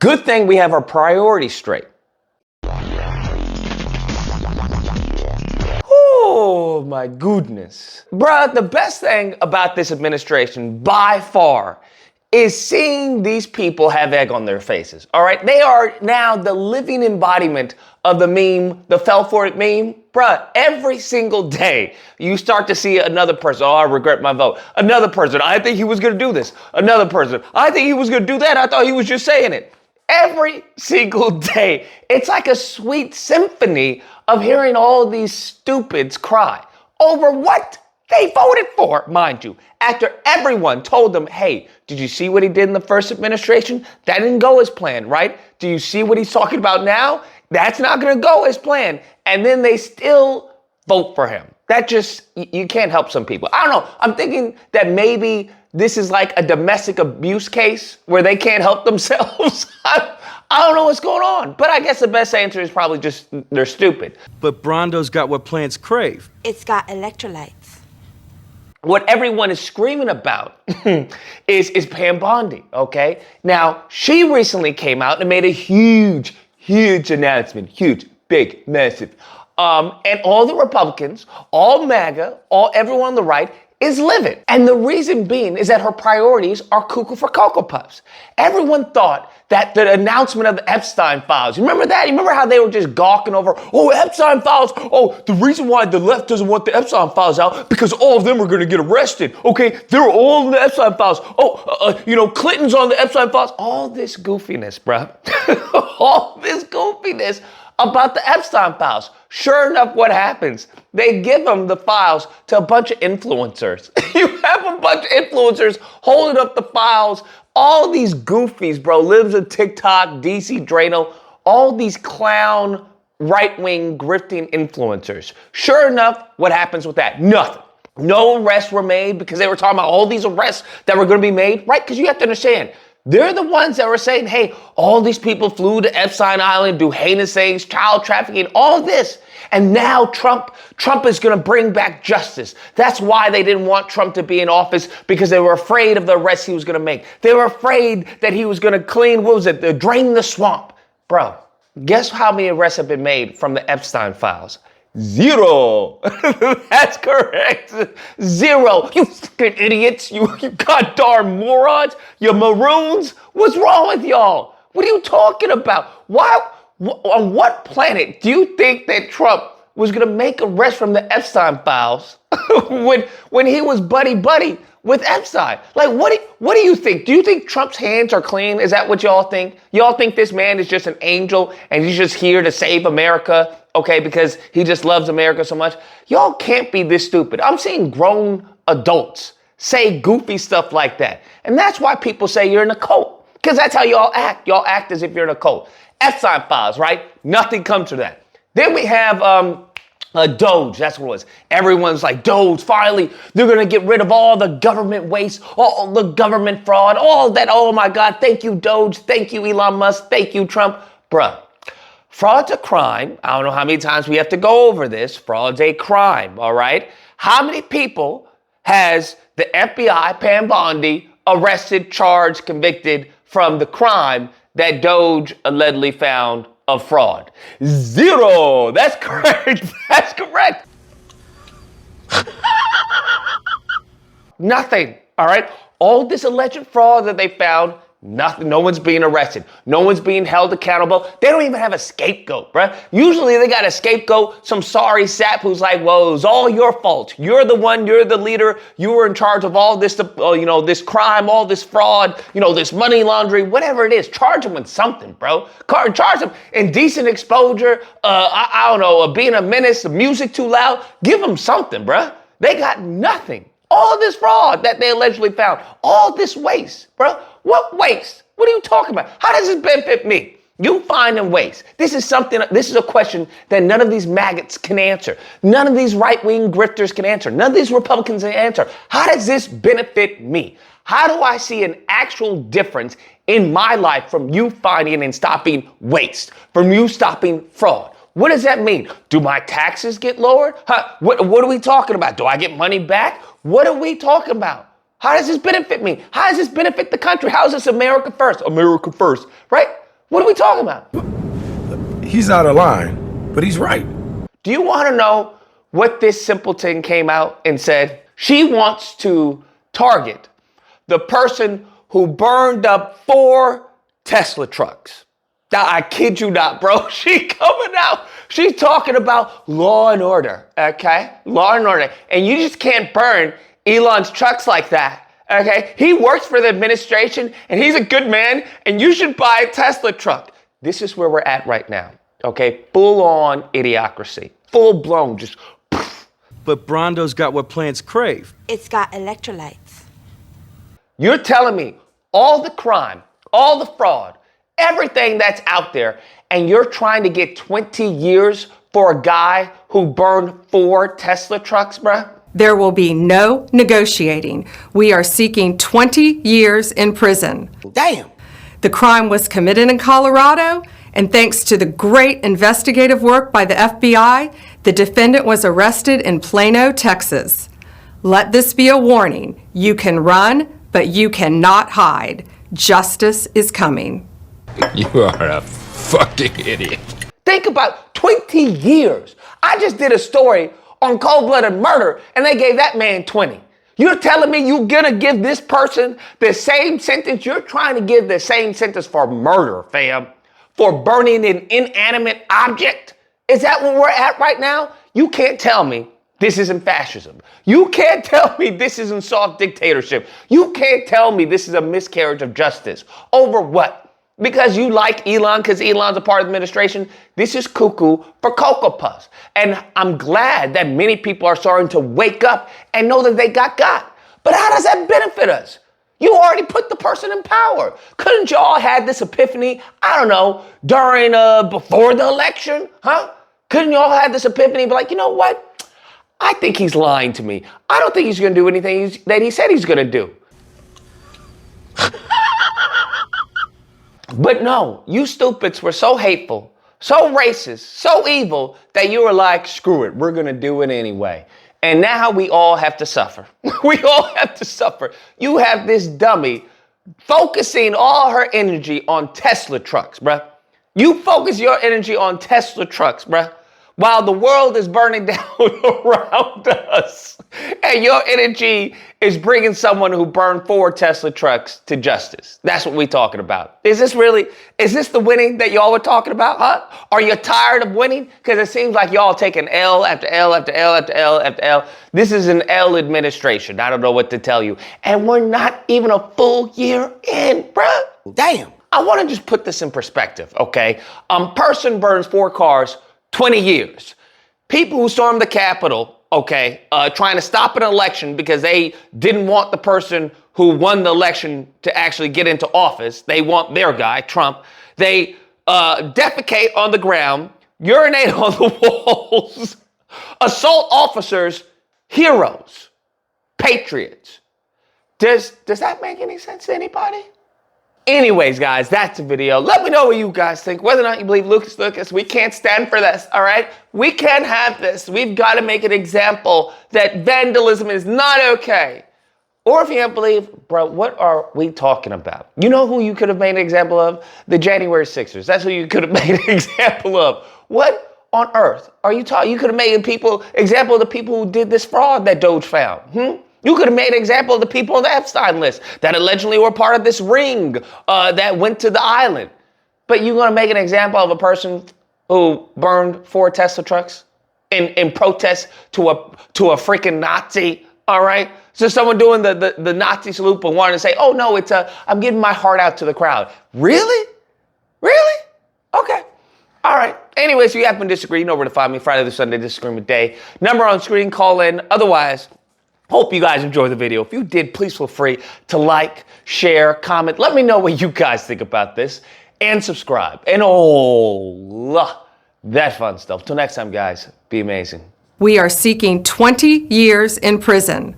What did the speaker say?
Good thing we have our priorities straight. Oh my goodness. Bruh, the best thing about this administration by far is seeing these people have egg on their faces. All right. They are now the living embodiment of the meme, the fell for it meme. Bruh, every single day you start to see another person. Oh, I regret my vote. Another person. I think he was going to do this. Another person. I think he was going to do that. I thought he was just saying it. Every single day. It's like a sweet symphony of hearing all these stupids cry over what they voted for, mind you, after everyone told them, hey, did you see what he did in the first administration? That didn't go as planned, right? Do you see what he's talking about now? That's not going to go as planned. And then they still vote for him. That just, you can't help some people. I don't know. I'm thinking that maybe this is like a domestic abuse case where they can't help themselves. I don't know what's going on. But I guess the best answer is probably just they're stupid. But Brondo's got what plants crave. It's got electrolytes. What everyone is screaming about is Pam Bondi, okay? Now, she recently came out and made a huge announcement. Huge, big, massive. And all the Republicans, all MAGA, everyone on the right is livid. And the reason being is that her priorities are cuckoo for Cocoa Puffs. Everyone thought that the announcement of the Epstein files, you remember that? You remember how they were just gawking over, oh, Epstein files. Oh, the reason why the left doesn't want the Epstein files out, because all of them are going to get arrested. Okay, they're all in the Epstein files. Clinton's on the Epstein files. All this goofiness, bruh. All this goofiness about the Epstein files. Sure enough, what happens? They give them the files to a bunch of influencers. You have a bunch of influencers holding up the files. All these goofies, bro, lives of TikTok, DC Drano, all these clown right-wing grifting influencers. Sure enough, what happens with that? Nothing. No arrests were made because they were talking about all these arrests that were going to be made, right? Because you have to understand, they're the ones that were saying, hey, all these people flew to Epstein Island, do heinous things, child trafficking, all of this. And now Trump is going to bring back justice. That's why they didn't want Trump to be in office, because they were afraid of the arrests he was going to make. They were afraid that he was going to drain the swamp. Bro, guess how many arrests have been made from the Epstein files? 0. That's correct. 0. You fucking idiots. You goddamn morons. You maroons. What's wrong with y'all? What are you talking about? Why? On what planet do you think that Trump was going to make arrests from the Epstein files when he was buddy with Epstein? Like, what do you think? Do you think Trump's hands are clean? Is that what y'all think? Y'all think this man is just an angel and he's just here to save America? Okay, because he just loves America so much. Y'all can't be this stupid. I'm seeing grown adults say goofy stuff like that. And that's why people say you're in a cult. Because that's how y'all act. Y'all act as if you're in a cult. Epstein files, right? Nothing comes to that. Then we have DOGE. That's what it was. Everyone's like, DOGE, finally, they're going to get rid of all the government waste, all the government fraud, all that. Oh my God. Thank you, DOGE. Thank you, Elon Musk. Thank you, Trump. Bruh. Fraud's a crime. I don't know how many times we have to go over this. Fraud's a crime, all right? How many people has the FBI, Pam Bondi, arrested, charged, convicted from the crime that DOGE allegedly found of fraud? 0. That's correct. That's correct. Nothing, all right? All this alleged fraud that they found, nothing. No one's being arrested. No one's being held accountable. They don't even have a scapegoat, bruh. Usually they got a scapegoat, some sorry sap who's like, well, it was all your fault. You're the one, you're the leader. You were in charge of all this, this crime, all this fraud, this money laundering, whatever it is. Charge them with something, bro. Charge them indecent exposure. I don't know, being a menace, the music too loud. Give them something, bruh. They got nothing. All this fraud that they allegedly found, all this waste, bro. What waste? What are you talking about? How does this benefit me? You finding waste. This is a question that none of these maggots can answer. None of these right-wing grifters can answer. None of these Republicans can answer. How does this benefit me? How do I see an actual difference in my life from you finding and stopping waste, from you stopping fraud? What does that mean? Do my taxes get lowered? What are we talking about? Do I get money back? What are we talking about? How does this benefit me? How does this benefit the country? How is this America first? America first, right? What are we talking about? He's out of line, but he's right. Do you want to know what this simpleton came out and said? She wants to target the person who burned up 4 Tesla trucks. Now, I kid you not, bro. She coming out. She's talking about law and order, okay? Law and order. And you just can't burn Elon's trucks like that, okay? He works for the administration, and he's a good man, and you should buy a Tesla truck. This is where we're at right now, okay? Full-on idiocracy. Full-blown, just poof. But Brondo's got what plants crave. It's got electrolytes. You're telling me all the crime, all the fraud, everything that's out there, and you're trying to get 20 years for a guy who burned 4 Tesla trucks, bruh? There will be no negotiating. We are seeking 20 years in prison. Damn. The crime was committed in Colorado, and thanks to the great investigative work by the FBI, the defendant was arrested in Plano, Texas. Let this be a warning. You can run, but you cannot hide. Justice is coming. You are a fucking idiot. Think about 20 years. I just did a story on cold-blooded murder, and they gave that man 20. You're telling me you're gonna give this person the same sentence? You're trying to give the same sentence for murder, fam. For burning an inanimate object? Is that where we're at right now? You can't tell me this isn't fascism. You can't tell me this isn't soft dictatorship. You can't tell me this is a miscarriage of justice. Over what? Because you like Elon, because Elon's a part of the administration? This is cuckoo for Cocoa Puffs. And I'm glad that many people are starting to wake up and know that they got. But how does that benefit us? You already put the person in power. Couldn't y'all had this epiphany, I don't know, during, before the election, huh? Couldn't y'all had this epiphany and be like, you know what? I think he's lying to me. I don't think he's gonna do anything that he said he's gonna do. But no, you stupids were so hateful, so racist, so evil that you were like, screw it, we're gonna do it anyway. And now we all have to suffer. We all have to suffer. You have this dummy focusing all her energy on Tesla trucks, bruh. You focus your energy on Tesla trucks, bruh, while the world is burning down around us. And your energy is bringing someone who burned 4 Tesla trucks to justice. That's what we're talking about. Is this the winning that y'all were talking about, huh? Are you tired of winning? Because it seems like y'all taking L after L after L after L after L. This is an L administration. I don't know what to tell you. And we're not even a full year in, bruh. Damn. I want to just put this in perspective, okay? Person burns 4 cars, 20 years. People who stormed the Capitol, okay, trying to stop an election because they didn't want the person who won the election to actually get into office. They want their guy, Trump. They defecate on the ground, urinate on the walls, assault officers, heroes, patriots. Does that make any sense to anybody? Anyways, guys, that's the video. Let me know what you guys think. Whether or not you believe Lucas, we can't stand for this, all right? We can't have this. We've got to make an example that vandalism is not okay. Or if you don't believe, bro, what are we talking about? You know who you could have made an example of? The January 6ers. That's who you could have made an example of. What on earth are you talking? You could have made example of the people who did this fraud that DOGE found. You could have made an example of the people on the Epstein list that allegedly were part of this ring that went to the island. But you're going to make an example of a person who burned 4 Tesla trucks in protest to a freaking Nazi, all right? So someone doing the Nazi salute but wanting to say, oh, no, I'm giving my heart out to the crowd. Really? Really? Okay. All right. Anyways, if you happen to disagree, you know where to find me. Friday to Sunday Disagreement Day. Number on screen, call in. Otherwise, hope you guys enjoyed the video. If you did, please feel free to like, share, comment. Let me know what you guys think about this. And subscribe. And all that fun stuff. Till next time, guys, be amazing. We are seeking 20 years in prison.